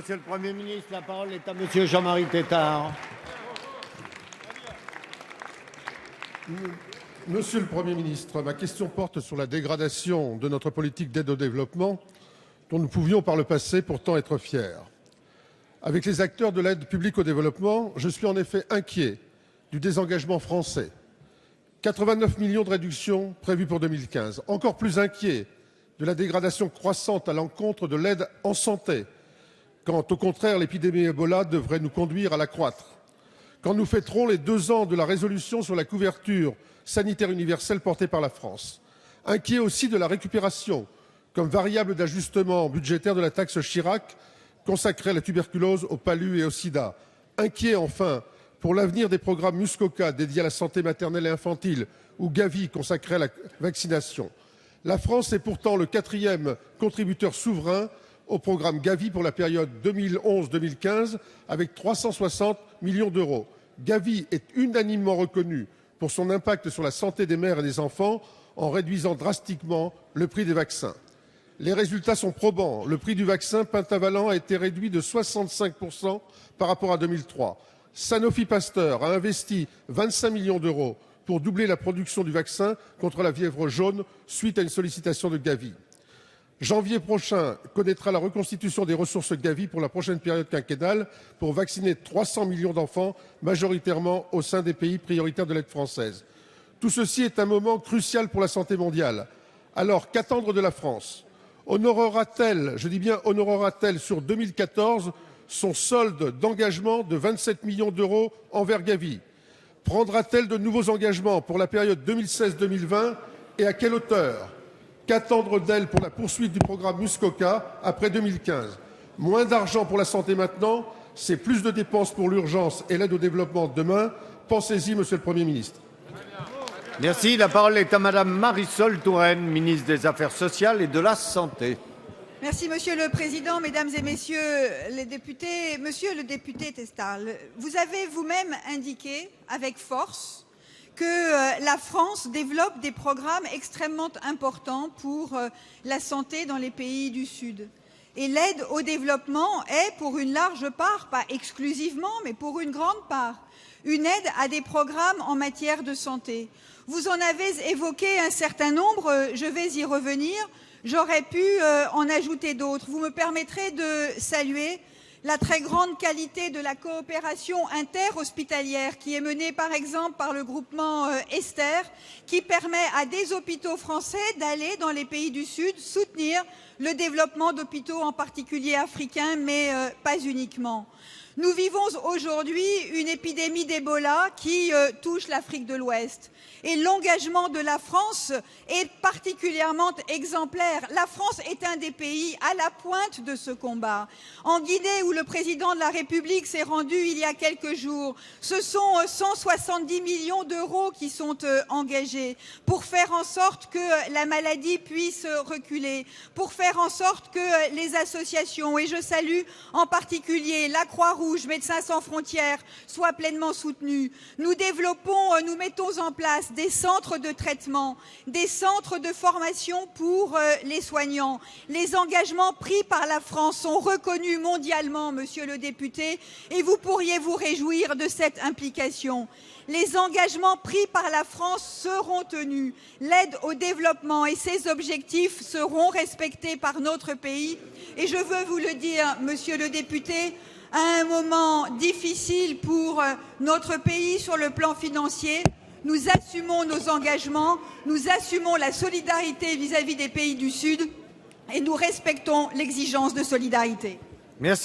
Monsieur le Premier ministre, la parole est à Monsieur Jean-Marie Tétart. Monsieur le Premier ministre, ma question porte sur la dégradation de notre politique d'aide au développement, dont nous pouvions par le passé pourtant être fiers. Avec les acteurs de l'aide publique au développement, je suis en effet inquiet du désengagement français. 89 millions de réductions prévues pour 2015. Encore plus inquiet de la dégradation croissante à l'encontre de l'aide en santé, quand au contraire l'épidémie Ebola devrait nous conduire à l'accroître. Quand nous fêterons les 2 ans de la résolution sur la couverture sanitaire universelle portée par la France. Inquiet aussi de la récupération comme variable d'ajustement budgétaire de la taxe Chirac consacrée à la tuberculose, au palu et au sida. Inquiet enfin pour l'avenir des programmes Muskoka dédiés à la santé maternelle et infantile ou Gavi consacré à la vaccination. La France est pourtant le 4e contributeur souverain au programme Gavi pour la période 2011-2015 avec 360 millions d'euros. Gavi est unanimement reconnu pour son impact sur la santé des mères et des enfants en réduisant drastiquement le prix des vaccins. Les résultats sont probants. Le prix du vaccin pentavalent a été réduit de 65% par rapport à 2003. Sanofi Pasteur a investi 25 millions d'euros pour doubler la production du vaccin contre la fièvre jaune suite à une sollicitation de Gavi. Janvier prochain connaîtra la reconstitution des ressources Gavi pour la prochaine période quinquennale pour vacciner 300 millions d'enfants, majoritairement au sein des pays prioritaires de l'aide française. Tout ceci est un moment crucial pour la santé mondiale. Alors, qu'attendre de la France? Honorera-t-elle, je dis bien honorera-t-elle sur 2014 son solde d'engagement de 27 millions d'euros envers Gavi? Prendra-t-elle de nouveaux engagements pour la période 2016-2020 et à quelle hauteur? Qu'attendre d'elle pour la poursuite du programme Muskoka après 2015? Moins d'argent pour la santé maintenant, c'est plus de dépenses pour l'urgence et l'aide au développement demain. Pensez-y, Monsieur le Premier ministre. Merci. La parole est à Madame Marisol Touraine, ministre des Affaires sociales et de la Santé. Merci, Monsieur le Président, Mesdames et Messieurs les députés. Monsieur le député Tétart, vous avez vous-même indiqué avec force que la France développe des programmes extrêmement importants pour la santé dans les pays du Sud. Et l'aide au développement est, pour une large part, pas exclusivement, mais pour une grande part, une aide à des programmes en matière de santé. Vous en avez évoqué un certain nombre, je vais y revenir. J'aurais pu en ajouter d'autres. Vous me permettrez de saluer la très grande qualité de la coopération interhospitalière qui est menée par exemple par le groupement Esther, qui permet à des hôpitaux français d'aller dans les pays du Sud soutenir le développement d'hôpitaux en particulier africains, mais pas uniquement. Nous vivons aujourd'hui une épidémie d'Ebola qui touche l'Afrique de l'Ouest. Et l'engagement de la France est particulièrement exemplaire. La France est un des pays à la pointe de ce combat. En Guinée, où le président de la République s'est rendu il y a quelques jours, ce sont 170 millions d'euros qui sont engagés pour faire en sorte que la maladie puisse reculer, pour faire en sorte que les associations, et je salue en particulier la Croix-Rouge, Médecins sans frontières, soient pleinement soutenues. Nous développons, nous mettons en place des centres de traitement, des centres de formation pour les soignants. Les engagements pris par la France sont reconnus mondialement, monsieur le député, et vous pourriez vous réjouir de cette implication. Les engagements pris par la France seront tenus. L'aide au développement et ses objectifs seront respectés par notre pays. Et je veux vous le dire, monsieur le député, à un moment difficile pour notre pays sur le plan financier, nous assumons nos engagements, nous assumons la solidarité vis-à-vis des pays du Sud et nous respectons l'exigence de solidarité. Merci.